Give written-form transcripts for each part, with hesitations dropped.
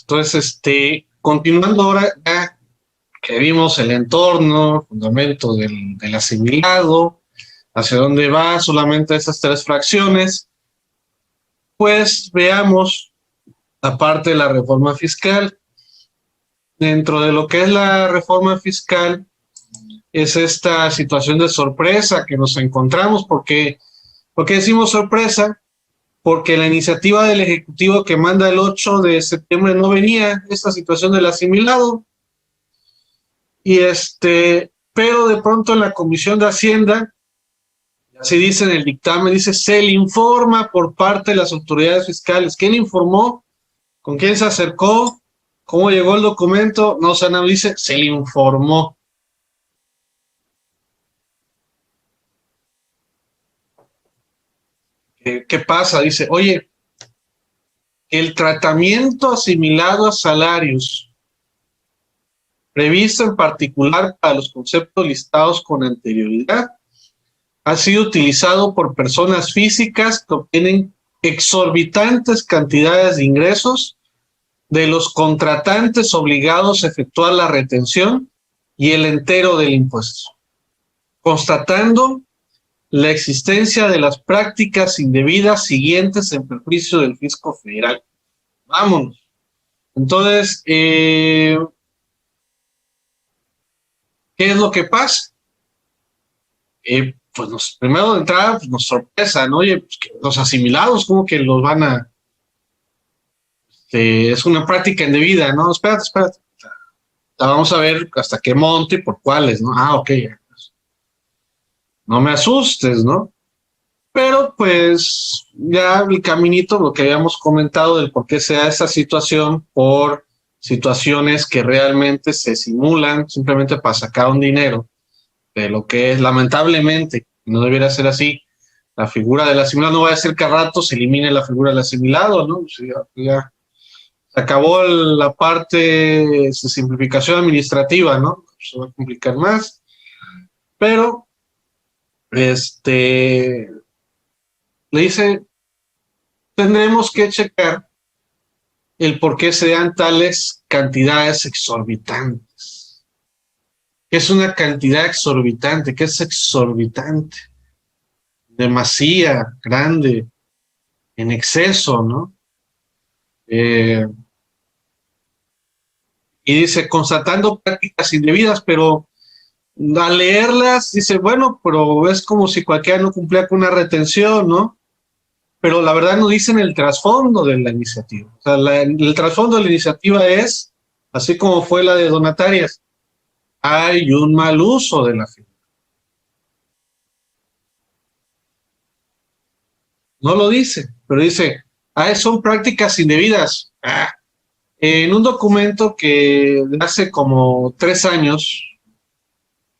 Entonces, continuando ahora, ya que vimos el entorno, el fundamento del asimilado, hacia dónde va solamente esas tres fracciones, pues veamos la parte de la reforma fiscal. Dentro de lo que es la reforma fiscal, es esta situación de sorpresa que nos encontramos. ¿Por qué decimos sorpresa? Porque la iniciativa del Ejecutivo que manda el 8 de septiembre no venía esta situación del asimilado. Y pero de pronto en la Comisión de Hacienda, así dice en el dictamen, dice, se le informa por parte de las autoridades fiscales. ¿Quién informó? ¿Con quién se acercó? ¿Cómo llegó el documento? No, o sea, no dice, se le informó. ¿Qué pasa? Dice, oye, el tratamiento asimilado a salarios previsto en particular para los conceptos listados con anterioridad ha sido utilizado por personas físicas que obtienen exorbitantes cantidades de ingresos de los contratantes obligados a efectuar la retención y el entero del impuesto, constatando la existencia de las prácticas indebidas siguientes en perjuicio del fisco federal. Vámonos. Entonces, ¿qué es lo que pasa? Pues primero de entrada pues nos sorpresa, ¿no? Oye, pues que los asimilados, ¿cómo que los van a...? Es una práctica indebida, ¿no? Espérate. La vamos a ver hasta qué monte y por cuáles, ¿no? Ah, ok. No me asustes, ¿no? Pero pues ya el caminito, lo que habíamos comentado del por qué se da esa situación, por situaciones que realmente se simulan simplemente para sacar un dinero, de lo que es, lamentablemente, no debería ser así. La figura del asimilado, no va a ser que a rato se elimine la figura del asimilado, ¿no? Pues ya se acabó la parte de simplificación administrativa, ¿no? Se va a complicar más, pero le dice, tendremos que checar el por qué se dan tales cantidades exorbitantes. ¿Qué es una cantidad exorbitante? ¿Qué es exorbitante? Demasía, grande, en exceso, ¿no? Y dice, constatando prácticas indebidas, pero al leerlas dice, bueno, pero es como si cualquiera no cumplía con una retención, ¿no? Pero la verdad no dicen el trasfondo de la iniciativa. O sea, el trasfondo de la iniciativa es, así como fue la de donatarias, hay un mal uso de la figura. No lo dice, pero dice, son prácticas indebidas. En un documento que hace como 3 años,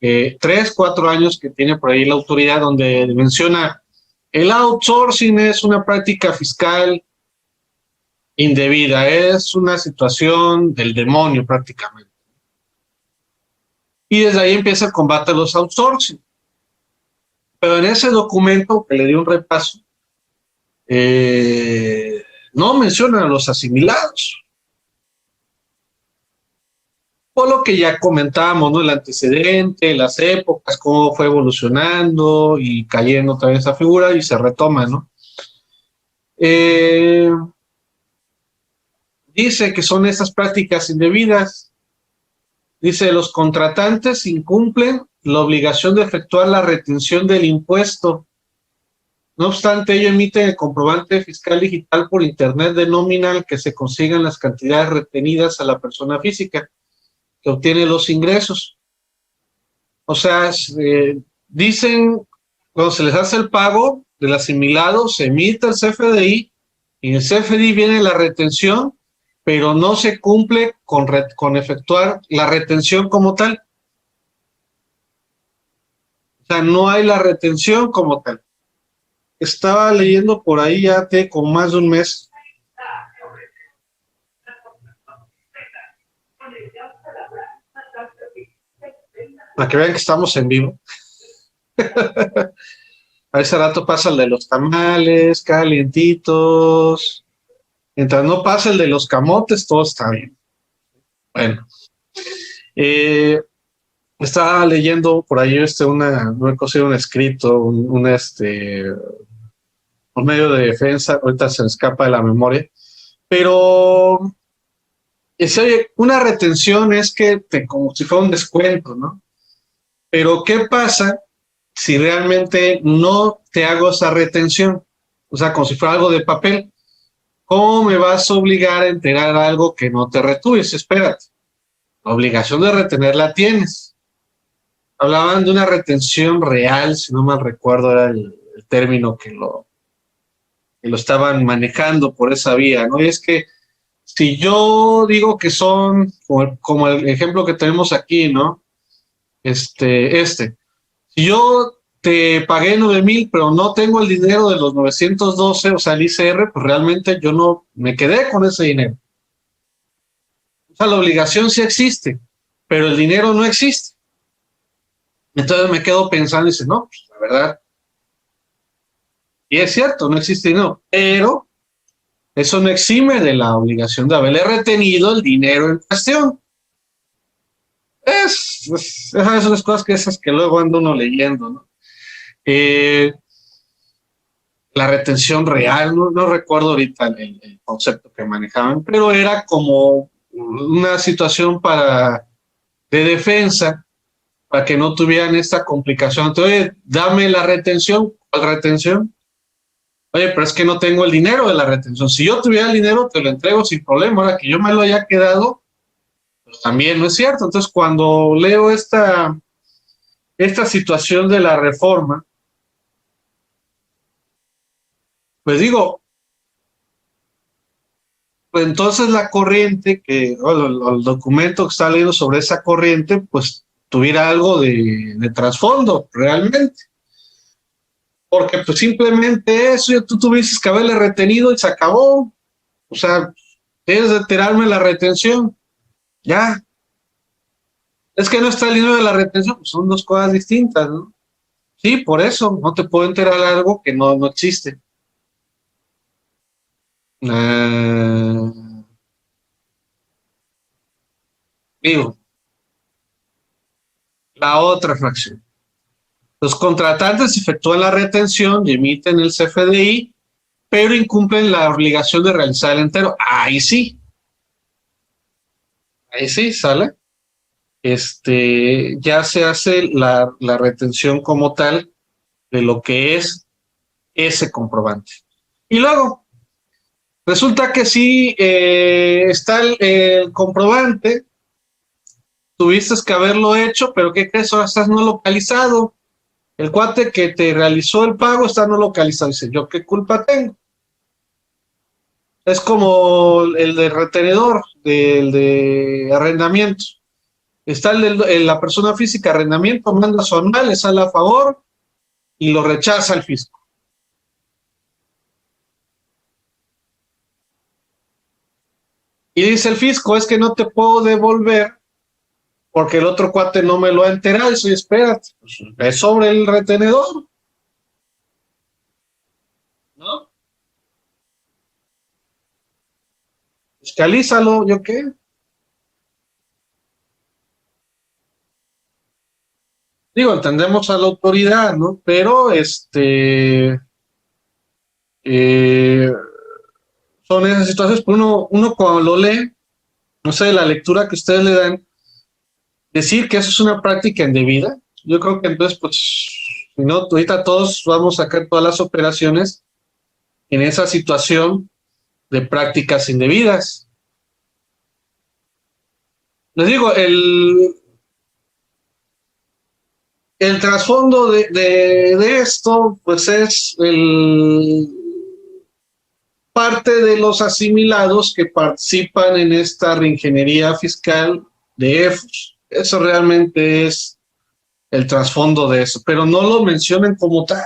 3, 4 años que tiene por ahí la autoridad, donde menciona el outsourcing es una práctica fiscal indebida, es una situación del demonio prácticamente. Y desde ahí empieza el combate a los outsourcing. Pero en ese documento, que le di un repaso, no menciona a los asimilados. Por lo que ya comentábamos, ¿no? El antecedente, las épocas, cómo fue evolucionando y cayendo otra vez esa figura y se retoma, ¿no? Dice que son esas prácticas indebidas. Dice, los contratantes incumplen la obligación de efectuar la retención del impuesto. No obstante, ello emite el comprobante fiscal digital por internet de nómina al que se consigan las cantidades retenidas a la persona física que obtiene los ingresos. O sea, dicen, cuando se les hace el pago del asimilado, se emite el CFDI y en el CFDI viene la retención, pero no se cumple con efectuar la retención como tal. O sea, no hay la retención como tal. Estaba leyendo por ahí ya con más de un mes. Para que vean que estamos en vivo. A ese rato pasa el de los tamales, calientitos. Mientras no pase el de los camotes, todo está bien. Bueno, eh, estaba leyendo por ahí una cosa, un escrito, un medio de defensa, ahorita se me escapa de la memoria, pero oye, una retención es que como si fuera un descuento, ¿no? Pero ¿qué pasa si realmente no te hago esa retención? O sea, como si fuera algo de papel. ¿Cómo me vas a obligar a entregar algo que no te retuviste? Espérate, la obligación de retenerla tienes. Hablaban de una retención real, si no mal recuerdo, era el término que lo estaban manejando por esa vía, ¿no? Y es que si yo digo que son, como el ejemplo que tenemos aquí, ¿no? Si yo te pagué 9,000, pero no tengo el dinero de los 912, o sea, el ICR, pues realmente yo no me quedé con ese dinero. O sea, la obligación sí existe, pero el dinero no existe. Entonces me quedo pensando y dice, no, pues la verdad, y es cierto, no existe dinero, pero eso no exime de la obligación de haberle retenido el dinero en cuestión. Esas son las cosas esas que luego ando uno leyendo, ¿no? La retención real, no recuerdo ahorita el concepto que manejaban, pero era como una situación de defensa para que no tuvieran esta complicación. Entonces, oye, dame la retención. ¿Cuál retención? Oye, pero es que no tengo el dinero de la retención. Si yo tuviera el dinero, te lo entrego sin problema. Ahora que yo me lo haya quedado, pues también no es cierto. Entonces, cuando leo esta situación de la reforma, pues digo, pues entonces la corriente, el documento que está leyendo sobre esa corriente, pues tuviera algo de trasfondo, realmente. Porque pues simplemente eso, ya tú tuvieses que haberle retenido y se acabó. O sea, tienes de tirarme la retención. Ya. Es que no está el dinero de la retención, pues son dos cosas distintas, ¿no? Sí, por eso, no te puedo enterar algo que no existe. Eh, digo, la otra fracción. Los contratantes efectúan la retención y emiten el CFDI, pero incumplen la obligación de realizar el entero. Ahí sí, sale. Ya se hace la retención como tal de lo que es ese comprobante. Y luego, resulta que sí está el comprobante, tuviste que haberlo hecho, pero ¿qué crees? Ahora estás no localizado. El cuate que te realizó el pago está no localizado. Dice, ¿yo qué culpa tengo? Es como el de retenedor, el de arrendamiento. Está la persona física, arrendamiento, manda su anual, le sale a favor y lo rechaza el fisco. Y dice el fisco, es que no te puedo devolver porque el otro cuate no me lo ha enterado. Y soy, espérate, pues, es sobre el retenedor, ¿no? Fiscalízalo, ¿yo qué? Digo, entendemos a la autoridad, ¿no? Pero eh, son esas situaciones, pues uno cuando lo lee, no sé, la lectura que ustedes le dan, decir que eso es una práctica indebida, yo creo que entonces, pues, si no, ahorita todos vamos a sacar todas las operaciones en esa situación de prácticas indebidas. Les digo, el trasfondo de esto, pues es parte de los asimilados que participan en esta reingeniería fiscal de EFUS. Eso realmente es el trasfondo de eso, pero no lo mencionan como tal.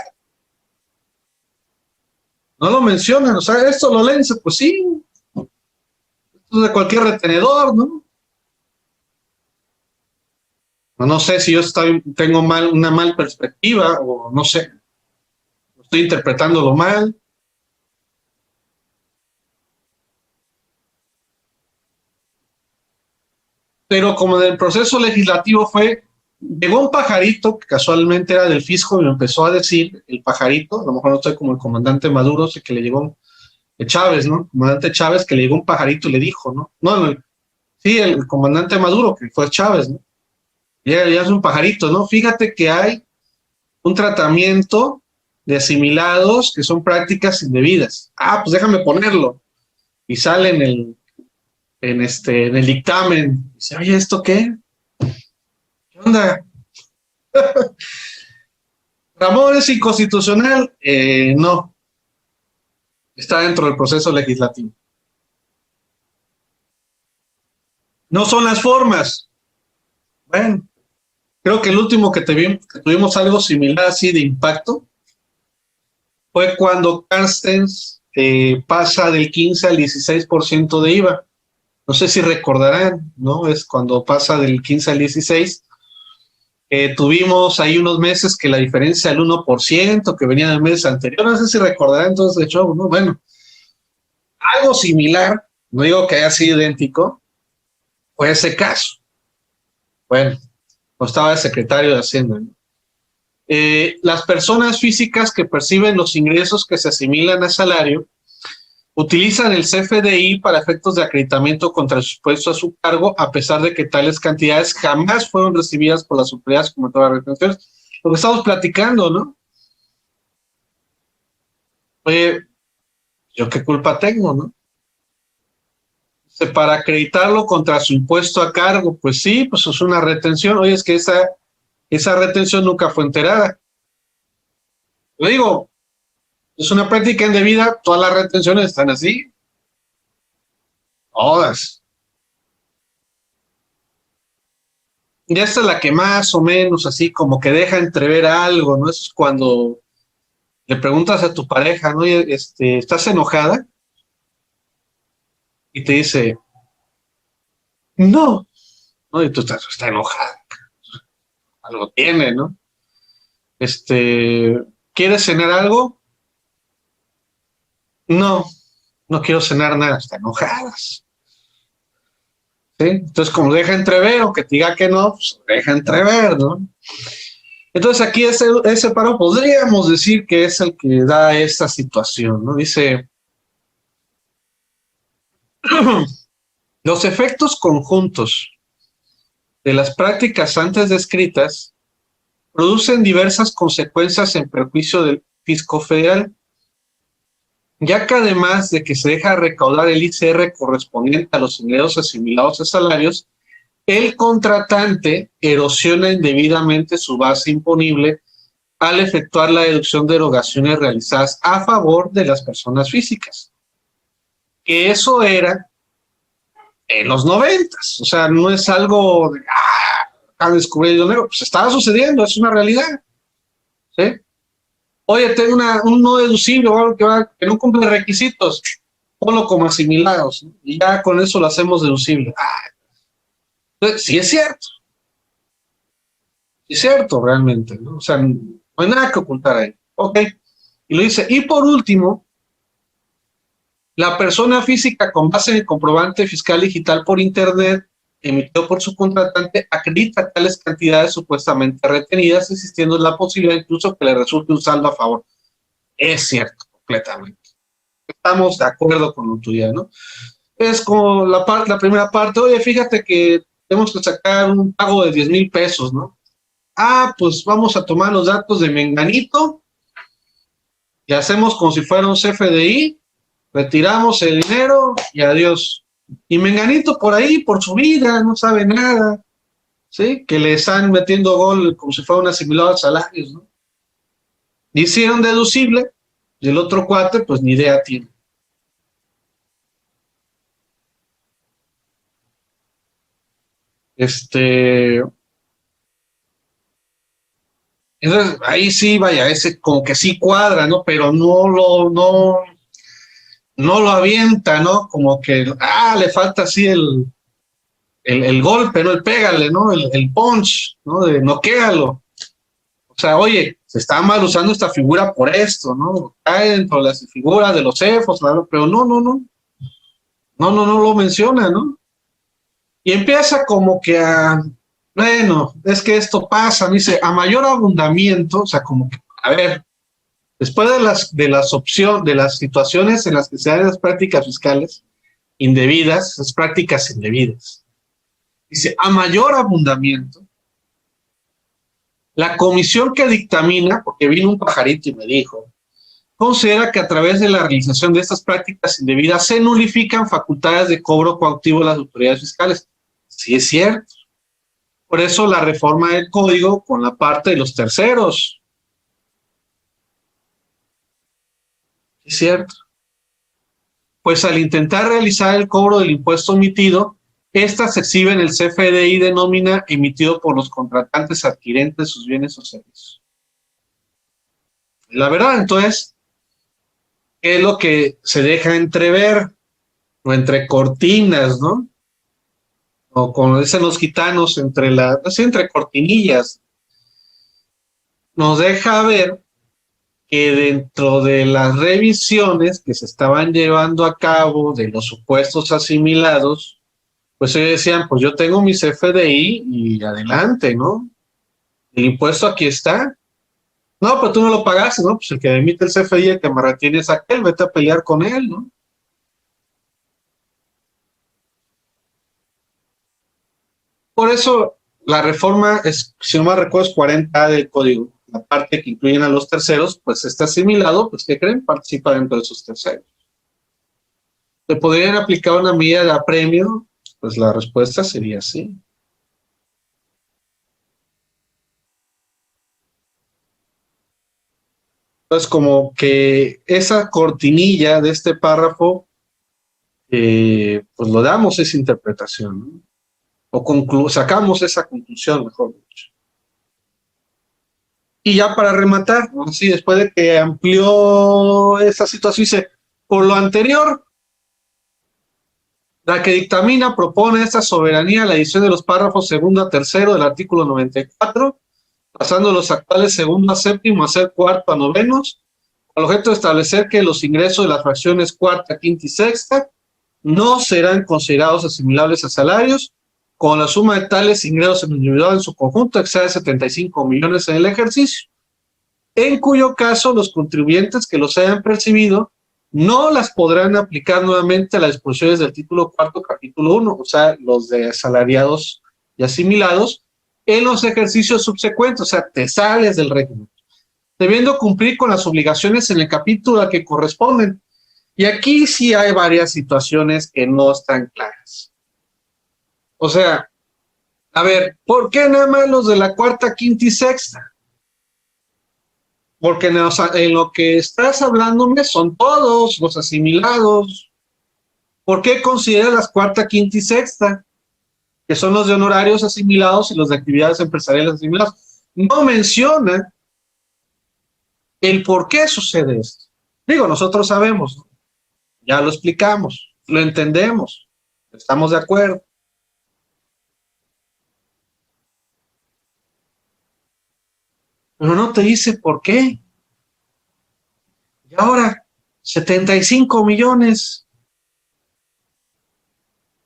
No lo mencionan, o sea, esto lo leen, pues sí, esto es de cualquier retenedor, ¿no? No sé si yo tengo una mal perspectiva o no sé, estoy interpretándolo mal. pero como en el proceso legislativo llegó un pajarito que casualmente era del fisco y me empezó a decir, el pajarito, a lo mejor no estoy como el comandante Maduro, sé que le llegó Chávez, ¿no? El comandante Chávez, que le llegó un pajarito y le dijo, ¿no? No, sí, el comandante Maduro, que fue Chávez, ¿no? Ya es un pajarito, ¿no? Fíjate que hay un tratamiento de asimilados que son prácticas indebidas. Ah, pues déjame ponerlo. Y sale en el dictamen. Dice, oye, ¿esto qué? ¿Qué onda? Ramón, ¿es inconstitucional? No, está dentro del proceso legislativo. No son las formas. Bueno, creo que el último que tuvimos algo similar así de impacto fue cuando Carstens pasa del 15 al 16% de IVA. No sé si recordarán, ¿no? Es cuando pasa del 15 al 16. Tuvimos ahí unos meses que la diferencia del 1% que venía del mes anterior. No sé si recordarán entonces de show, ¿no? Bueno, algo similar, no digo que haya sido idéntico, fue ese caso. Bueno, no estaba el secretario de Hacienda, ¿no? Las personas físicas que perciben los ingresos que se asimilan a salario utilizan el CFDI para efectos de acreditamiento contra el supuesto a su cargo, a pesar de que tales cantidades jamás fueron recibidas por las autoridades como todas las retenciones. Lo que estamos platicando, ¿no? Oye, ¿yo qué culpa tengo, no? Para acreditarlo contra su impuesto a cargo, pues sí, pues es una retención. Oye, es que esa retención nunca fue enterada. Lo digo, es una práctica indebida, todas las retenciones están así. Todas. Y esta es la que más o menos así como que deja entrever algo, ¿no? Eso es cuando le preguntas a tu pareja, ¿no? Oye, ¿estás enojada? Y te dice, no, ¿no? Y tú está enojada. Algo tiene, ¿no? ¿Quieres cenar algo? No, no quiero cenar nada, está enojadas. ¿Sí? Entonces, como deja entrever, o que te diga que no, pues deja entrever, ¿no? Entonces, aquí ese paro podríamos decir que es el que da esta situación, ¿no? Dice, los efectos conjuntos de las prácticas antes descritas producen diversas consecuencias en perjuicio del fisco federal, ya que además de que se deja recaudar el ICR correspondiente a los ingresos asimilados a salarios, el contratante erosiona indebidamente su base imponible al efectuar la deducción de erogaciones realizadas a favor de las personas físicas. Que eso era en los 90s, o sea, no es algo de, a descubrir el dinero, pues estaba sucediendo, es una realidad, ¿sí? Oye, tengo un no deducible o algo que no cumple requisitos, ponlo como asimilados, ¿no? Y ya con eso lo hacemos deducible. Entonces, sí es cierto realmente, ¿no? O sea, no hay nada que ocultar ahí. Ok, y lo dice, y por último, la persona física con base en el comprobante fiscal digital por internet emitido por su contratante acredita tales cantidades supuestamente retenidas, existiendo la posibilidad incluso que le resulte un saldo a favor. Es cierto, completamente. Estamos de acuerdo con lo tuyo, ¿no? Es como la primera parte, oye, fíjate que tenemos que sacar un pago de 10,000 pesos, ¿no? Pues vamos a tomar los datos de Menganito y hacemos como si fuera un CFDI, retiramos el dinero y adiós. Y Menganito por ahí, por su vida, no sabe nada, ¿sí? Que le están metiendo gol como si fuera un asimilado a salarios, ¿no? Hicieron deducible y el otro cuate, pues ni idea tiene. Entonces, ahí sí, vaya, ese como que sí cuadra, ¿no? Pero no lo avienta, ¿no? Como que, le falta así el golpe, ¿no? El pégale, ¿no? El punch, ¿no? De noquéalo. O sea, oye, se está mal usando esta figura por esto, ¿no? Cae dentro de las figuras de los cefos, ¿no? Pero no lo menciona, ¿no? Y empieza como que bueno, es que esto pasa, me dice, a mayor abundamiento, o sea, como que, a ver, después de las situaciones en las que se dan las prácticas fiscales indebidas, las prácticas indebidas, dice, a mayor abundamiento, la comisión que dictamina, porque vino un pajarito y me dijo, considera que a través de la realización de estas prácticas indebidas se nulifican facultades de cobro coactivo de las autoridades fiscales. Sí es cierto. Por eso la reforma del código con la parte de los terceros. Es cierto. Pues al intentar realizar el cobro del impuesto omitido, estas se exhiben el CFDI de nómina emitido por los contratantes adquirentes de sus bienes o servicios. La verdad, entonces, ¿qué es lo que se deja entrever? O entre cortinas, ¿no? O como dicen los gitanos, entre cortinillas. Nos deja ver que dentro de las revisiones que se estaban llevando a cabo de los supuestos asimilados, pues ellos decían, pues yo tengo mi CFDI y adelante, ¿no? El impuesto aquí está. No, pero tú no lo pagaste, ¿no? Pues el que emite el CFDI, el que me retiene es aquel, vete a pelear con él, ¿no? Por eso la reforma es, si no me recuerdo, es 40A del código. La parte que incluyen a los terceros, pues está asimilado, pues ¿qué creen? Participa dentro de esos terceros. ¿Se podrían aplicar una medida de apremio? Pues la respuesta sería sí. Entonces, como que esa cortinilla de este párrafo, pues lo damos esa interpretación, ¿no? O sacamos esa conclusión, mejor dicho. Y ya para rematar, ¿no? Así, después de que amplió esa situación, dice, por lo anterior, la que dictamina propone esta soberanía la edición de los párrafos segundo a tercero del artículo 94, pasando los actuales segundo a séptimo a ser cuarto a novenos, al objeto de establecer que los ingresos de las fracciones cuarta, quinta y sexta no serán considerados asimilables a salarios, con la suma de tales ingresos en individual en su conjunto excede 75 millones en el ejercicio, en cuyo caso los contribuyentes que los hayan percibido no las podrán aplicar nuevamente a las disposiciones del título cuarto, capítulo 1, o sea, los de asalariados y asimilados, en los ejercicios subsecuentes, o sea, te sales del régimen, debiendo cumplir con las obligaciones en el capítulo a que corresponden. Y aquí sí hay varias situaciones que no están claras. O sea, a ver, ¿por qué nada más los de la cuarta, quinta y sexta? Porque en lo que estás hablándome son todos los asimilados. ¿Por qué consideras las cuarta, quinta y sexta? Que son los de honorarios asimilados y los de actividades empresariales asimilados. No menciona el por qué sucede esto. Digo, nosotros sabemos, ¿no? Ya lo explicamos, lo entendemos, estamos de acuerdo. Pero no te dice por qué. Y ahora, 75 millones.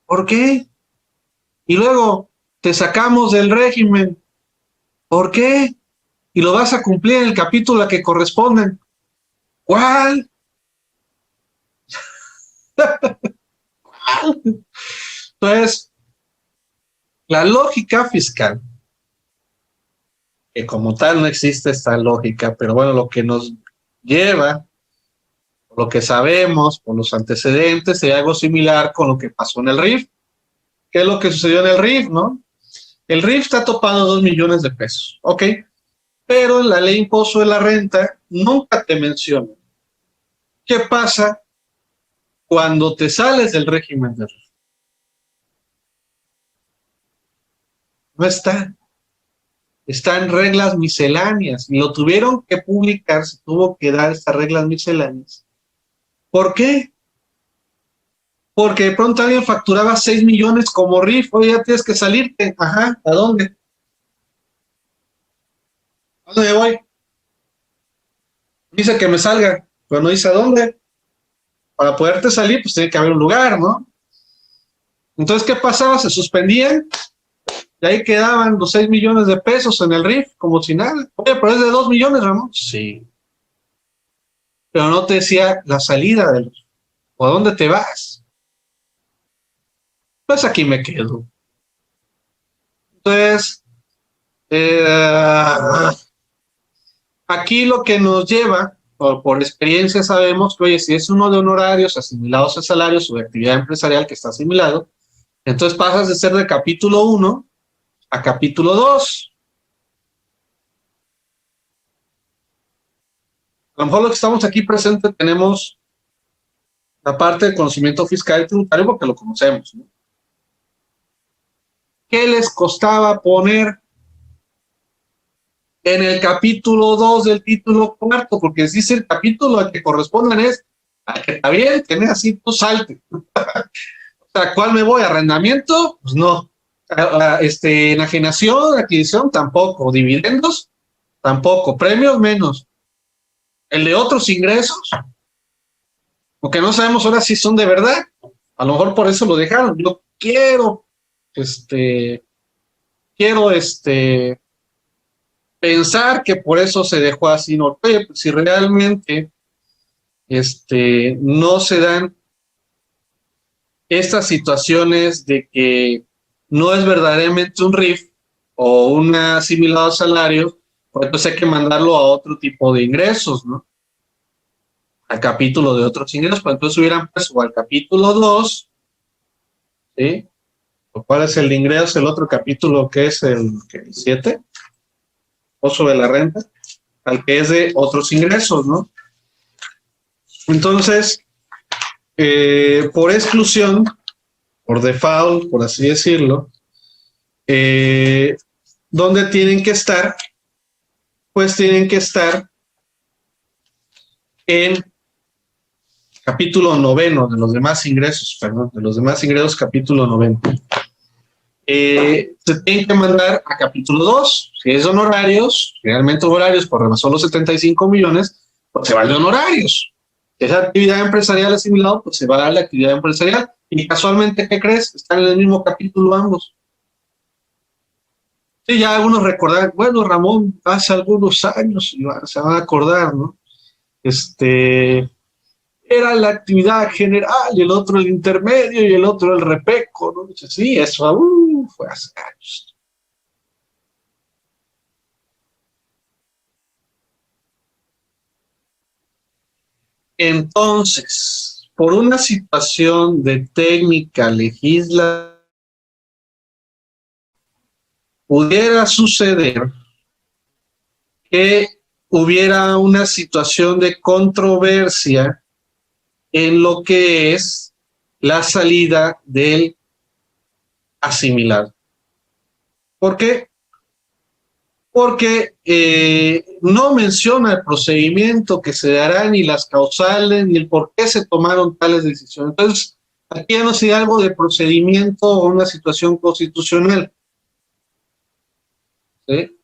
¿Por qué? Y luego te sacamos del régimen. ¿Por qué? Y lo vas a cumplir en el capítulo a que corresponden. ¿Cuál? ¿Cuál? Entonces, la lógica fiscal, que como tal no existe esta lógica, pero bueno, lo que nos lleva, lo que sabemos por los antecedentes, sería algo similar con lo que pasó en el RIF. ¿Qué es lo que sucedió en el RIF, no? El RIF está topado 2 millones de pesos, ¿ok? Pero en la ley de impuesto de la renta nunca te menciona qué pasa cuando te sales del régimen de RIF. No está. Está en reglas misceláneas y lo tuvieron que publicar, se tuvo que dar estas reglas misceláneas. ¿Por qué? Porque de pronto alguien facturaba 6 millones como RIF, oye, ya tienes que salirte. Ajá, ¿a dónde? ¿A dónde voy? Dice que me salga, pero no dice a dónde. Para poderte salir, pues tiene que haber un lugar, ¿no? Entonces, ¿qué pasaba? Se suspendían y ahí quedaban los 6 millones de pesos en el RIF, como si nada. Oye, pero es de 2 millones, Ramón. Sí. Pero no te decía la salida de los, o a dónde te vas. Pues aquí me quedo. Entonces, aquí lo que nos lleva, por experiencia sabemos que, oye, si es uno de honorarios asimilados a salarios o de actividad empresarial que está asimilado, entonces pasas de ser de capítulo 1 a capítulo 2. A lo mejor lo que estamos aquí presentes tenemos la parte de conocimiento fiscal y tributario porque lo conocemos, ¿no? ¿Qué les costaba poner en el capítulo 2 del título cuarto? Porque dice el capítulo al que correspondan es al que está bien, tenés así, tú salte. O sea, ¿cuál me voy? ¿Arrendamiento? Pues no. Enajenación, adquisición, tampoco. Dividendos, tampoco. Premios, menos. El de otros ingresos, porque no sabemos ahora si son de verdad. A lo mejor por eso lo dejaron. Yo quiero, quiero, pensar que por eso se dejó así. No, si realmente, no se dan estas situaciones de que no es verdaderamente un RIF o un asimilado salario, pues entonces hay que mandarlo a otro tipo de ingresos, ¿no? Al capítulo de otros ingresos, pues entonces hubieran puesto al capítulo 2, ¿sí? ¿Cuál es el ingreso? El otro capítulo que es el 7, o sobre la renta, al que es de otros ingresos, ¿no? Entonces, por exclusión, por default, por así decirlo, ¿dónde tienen que estar? Pues tienen que estar en capítulo 9 de los demás ingresos, perdón, de los demás ingresos, capítulo 9. Se tienen que mandar a capítulo 2, si es honorarios, realmente honorarios, por rebasó los 75 millones, pues se va de honorarios. Si es actividad empresarial asimilado, pues se va a dar la actividad empresarial. Y casualmente, ¿qué crees? Están en el mismo capítulo ambos. Sí, ya algunos recordarán, bueno, Ramón, hace algunos años, se van a acordar, ¿no? Era la actividad general y el otro el intermedio y el otro el repeco, ¿no? Sí, eso fue hace años. Entonces, por una situación de técnica legislativa, pudiera suceder que hubiera una situación de controversia en lo que es la salida del asimilado. ¿Por qué? Porque no menciona el procedimiento que se dará, ni las causales, ni el por qué se tomaron tales decisiones. Entonces, aquí ya no se da algo de procedimiento o una situación constitucional. ¿Sí?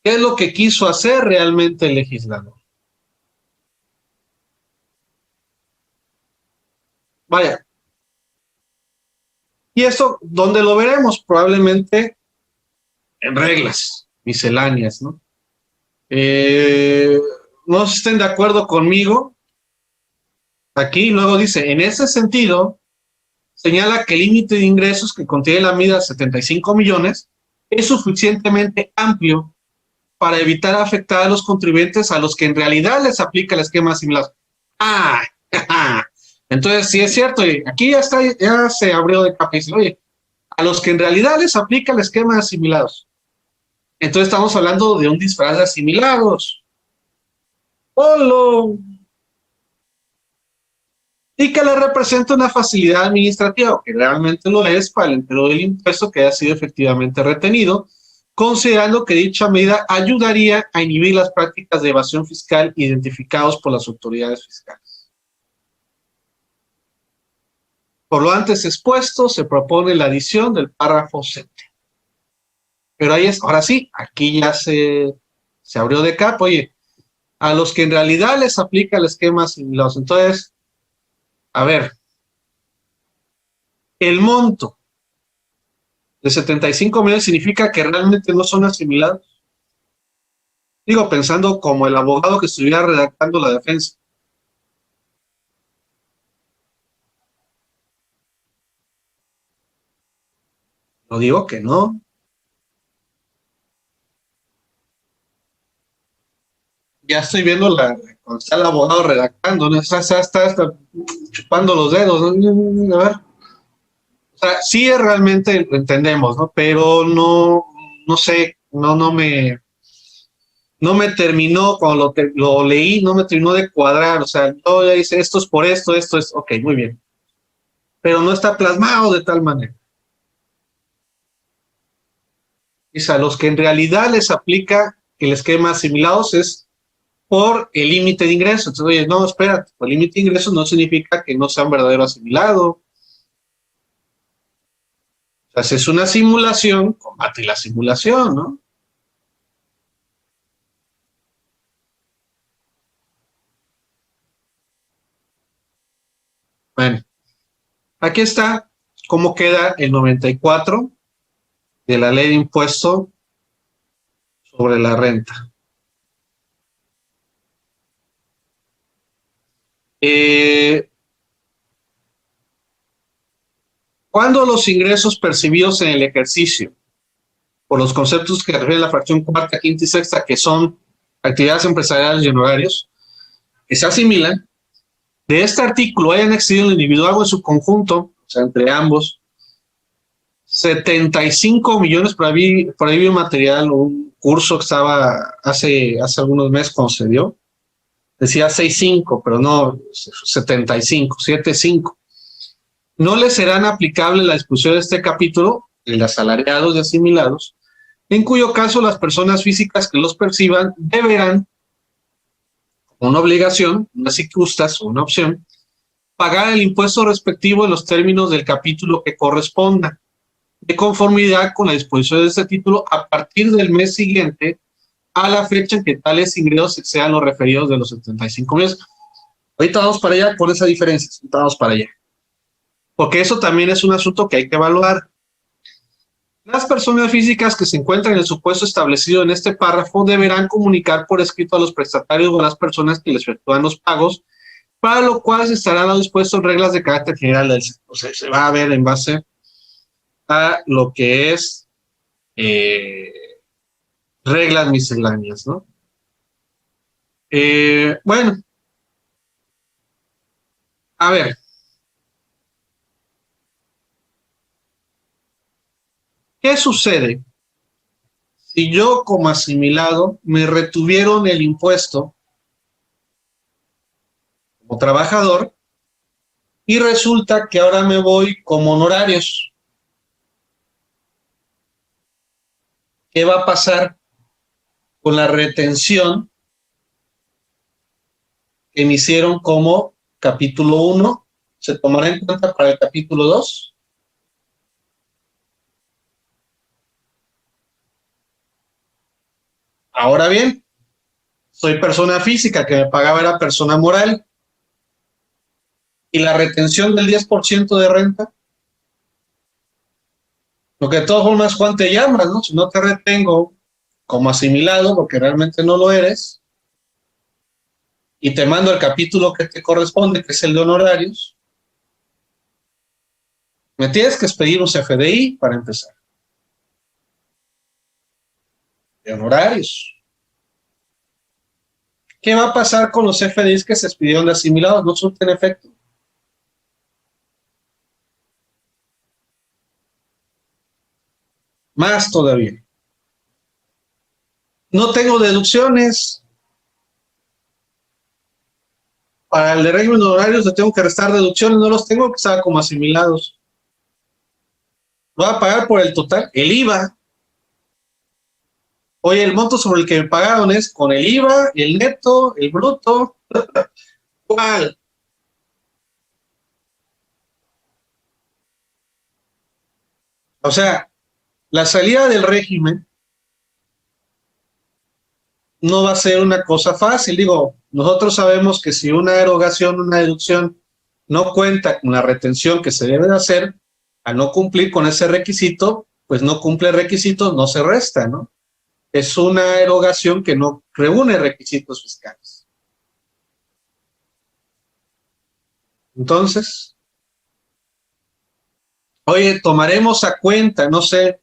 ¿Qué es lo que quiso hacer realmente el legislador? Vaya. Y esto, ¿dónde lo veremos? Probablemente en reglas misceláneas, ¿no? No estén de acuerdo conmigo. Aquí luego dice, en ese sentido, señala que el límite de ingresos que contiene la medida 75 millones es suficientemente amplio para evitar afectar a los contribuyentes a los que en realidad les aplica el esquema similar. Ah, entonces sí es cierto, y aquí ya está, ya se abrió de capa y dice, oye, a los que en realidad les aplica el esquema de asimilados. Entonces estamos hablando de un disfraz de asimilados. ¡Holo! Y que le representa una facilidad administrativa, o que realmente lo es, para el empleo del impuesto que haya sido efectivamente retenido, considerando que dicha medida ayudaría a inhibir las prácticas de evasión fiscal identificados por las autoridades fiscales. Por lo antes expuesto, se propone la adición del párrafo 7. Pero ahí es, ahora sí, aquí ya se abrió de capa, oye, a los que en realidad les aplica el esquema asimilados. Entonces, a ver, El monto de 75 millones significa que realmente no son asimilados. Digo, pensando como el abogado que estuviera redactando la defensa. No digo que no. Ya estoy viendo cuando está el abogado redactando, ¿no? Está chupando los dedos, ¿no? A ver. O sea, sí realmente lo entendemos, ¿no? Pero no sé, no me terminó, cuando lo leí, no me terminó de cuadrar. O sea, yo ya hice esto es por esto es, ok, muy bien. Pero no está plasmado de tal manera. O sea, los que en realidad les aplica el esquema asimilados es por el límite de ingresos. Entonces, oye, no, espérate, el límite de ingresos no significa que no sea un verdadero asimilado. O sea, si es una simulación, combate la simulación, ¿no? Bueno, aquí está cómo queda el 94 de la ley de impuesto sobre la renta. Cuando los ingresos percibidos en el ejercicio por los conceptos que refiere la fracción cuarta, quinta y sexta, que son actividades empresariales y honorarios, que se asimilan, de este artículo hayan excedido en el individual o en su conjunto, o sea, entre ambos, 75 millones, por ahí vi un material, un curso que estaba hace algunos meses cuando se dio, decía 65, pero no, 75, 75. No les serán aplicables la disposición de este capítulo, el de asalariados y asimilados, en cuyo caso las personas físicas que los perciban deberán, como una obligación, no si gustas o una opción, pagar el impuesto respectivo en los términos del capítulo que corresponda, de conformidad con la disposición de este título a partir del mes siguiente a la fecha en que tales ingresos sean los referidos de los 75 meses. Ahorita vamos para allá con esa diferencia, vamos para allá. Porque eso también es un asunto que hay que evaluar. Las personas físicas que se encuentran en el supuesto establecido en este párrafo deberán comunicar por escrito a los prestatarios o a las personas que les efectúan los pagos, para lo cual se estarán dispuestas reglas de carácter general del sector. O sea, se va a ver en base a lo que es reglas misceláneas, ¿no? Bueno, a ver. ¿Qué sucede si yo como asimilado me retuvieron el impuesto como trabajador y resulta que ahora me voy como honorarios? ¿Qué va a pasar con la retención que me hicieron como capítulo 1? ¿Se tomará en cuenta para el capítulo 2? Ahora bien, soy persona física, que me pagaba era persona moral, y la retención del 10% de renta, lo que de todas formas, Juan, te llamas, ¿no? Si no te retengo como asimilado, porque realmente no lo eres, y te mando el capítulo que te corresponde, que es el de honorarios, me tienes que expedir un CFDI para empezar. De honorarios. ¿Qué va a pasar con los CFDIs que se expidieron de asimilados? No surten efecto. Más todavía. No tengo deducciones. Para el de régimen de honorarios le tengo que restar deducciones, no los tengo que estar como asimilados. Voy a pagar por el total, el IVA. Oye, el monto sobre el que me pagaron es con el IVA, el neto, el bruto. ¿Cuál? O sea, la salida del régimen no va a ser una cosa fácil. Digo, nosotros sabemos que si una erogación, una deducción no cuenta con la retención que se debe de hacer, Al no cumplir con ese requisito, pues no cumple requisitos, no se resta, ¿no? Es una erogación que no reúne requisitos fiscales. Entonces, oye, tomaremos a cuenta, no sé,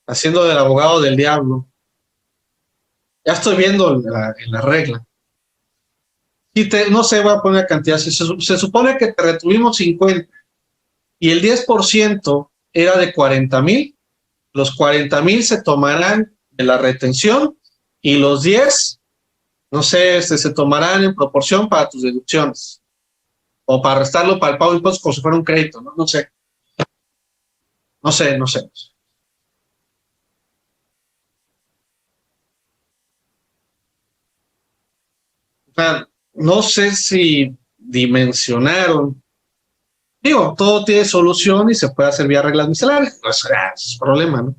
haciendo del abogado del diablo, ya estoy viendo en la regla. Y no sé, voy a poner cantidad, se supone que te retuvimos 50 y el 10% era de 40,000, los 40,000 se tomarán de la retención y los 10, no sé, se tomarán en proporción para tus deducciones o para restarlo para el pago de impuestos como si fuera un crédito, ¿no? No sé. No sé, no sé. O sea, no sé si dimensionaron. Digo, todo tiene solución y se puede hacer vía reglas misceláneas. No es problema, ¿no?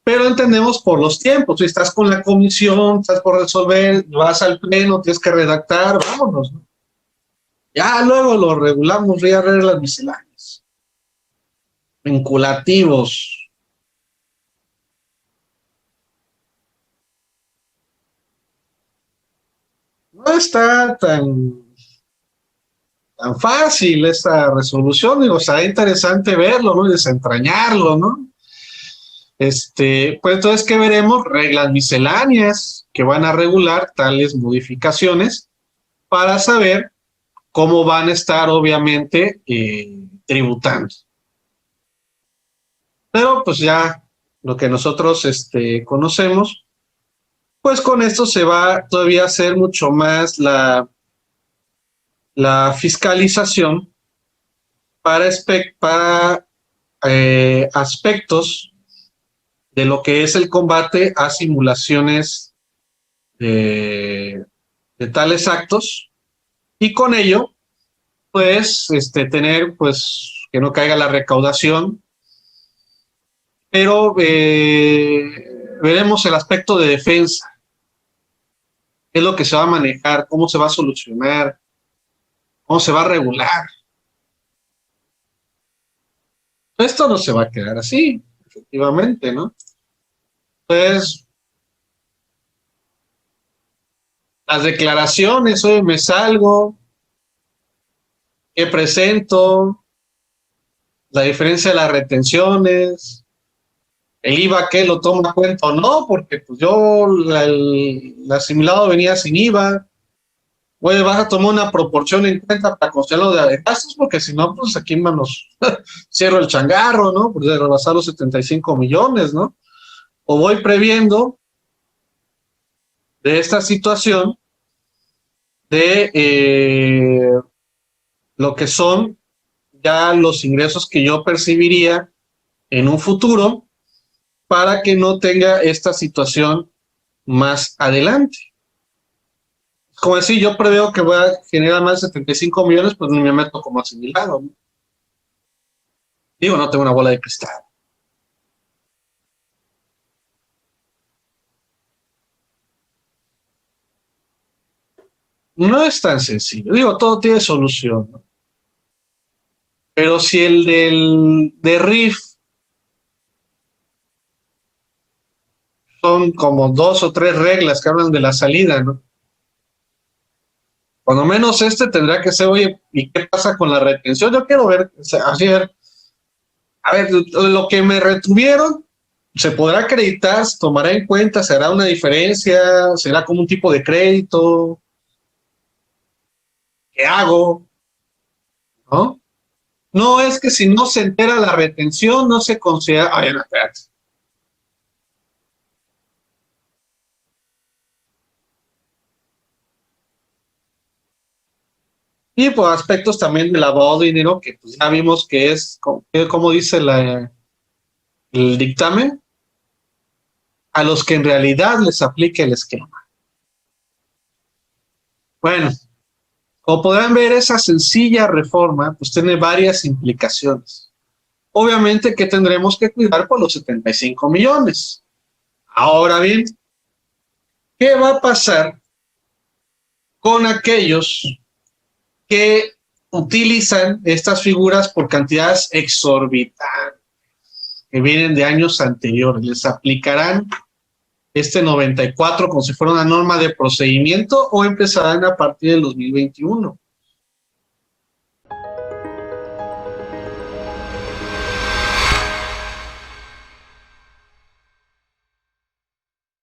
Pero entendemos por los tiempos. Si estás con la comisión, estás por resolver, vas al pleno, tienes que redactar, vámonos, ¿no? Ya luego lo regulamos vía reglas misceláneas. Vinculativos. No está tan fácil esta resolución, digo, será interesante verlo, ¿no? Y desentrañarlo, ¿no? Pues entonces, ¿qué veremos? Reglas misceláneas que van a regular tales modificaciones para saber cómo van a estar, obviamente, tributando. Pero, pues ya lo que nosotros conocemos, pues con esto se va todavía a hacer mucho más la fiscalización para aspectos de lo que es el combate a simulaciones de tales actos y con ello, pues, tener, pues, que no caiga la recaudación, pero veremos el aspecto de defensa, qué es lo que se va a manejar, cómo se va a solucionar, cómo se va a regular. Esto no se va a quedar así, efectivamente, ¿no? Pues las declaraciones, hoy me salgo, qué presento, la diferencia de las retenciones, el IVA que lo toma en cuenta o no, porque pues yo el asimilado venía sin IVA, oye, vas a tomar una proporción en cuenta para considerarlo de gastos, porque si no, pues aquí nos cierro el changarro, ¿no? Pues de rebasar los 75 millones, ¿no? O voy previendo de esta situación de lo que son ya los ingresos que yo percibiría en un futuro para que no tenga esta situación más adelante. Como decir, yo preveo que voy a generar más de 75 millones, pues ni me meto como asimilado, ¿no? Digo, no tengo una bola de cristal. No es tan sencillo. Digo, todo tiene solución, ¿no? Pero si el de RIF son como 2 o 3 reglas que hablan de la salida, ¿no? Cuando menos tendrá que ser, oye, ¿y qué pasa con la retención? Yo quiero ver, o sea, así a ver, lo que me retuvieron, ¿se podrá acreditar? ¿Se tomará en cuenta? ¿Será una diferencia? ¿Será como un tipo de crédito? ¿Qué hago? ¿No? No es que si no se entera la retención, no se considera. Ay, no, espérate. Y por aspectos también de lavado de dinero, que pues ya vimos que es, como dice el dictamen, a los que en realidad les aplique el esquema. Bueno, como podrán ver, esa sencilla reforma pues tiene varias implicaciones. Obviamente que tendremos que cuidar por los 75 millones. Ahora bien, ¿qué va a pasar con aquellos que utilizan estas figuras por cantidades exorbitantes que vienen de años anteriores. Les aplicarán este 94 como si fuera una norma de procedimiento o empezarán a partir del 2021.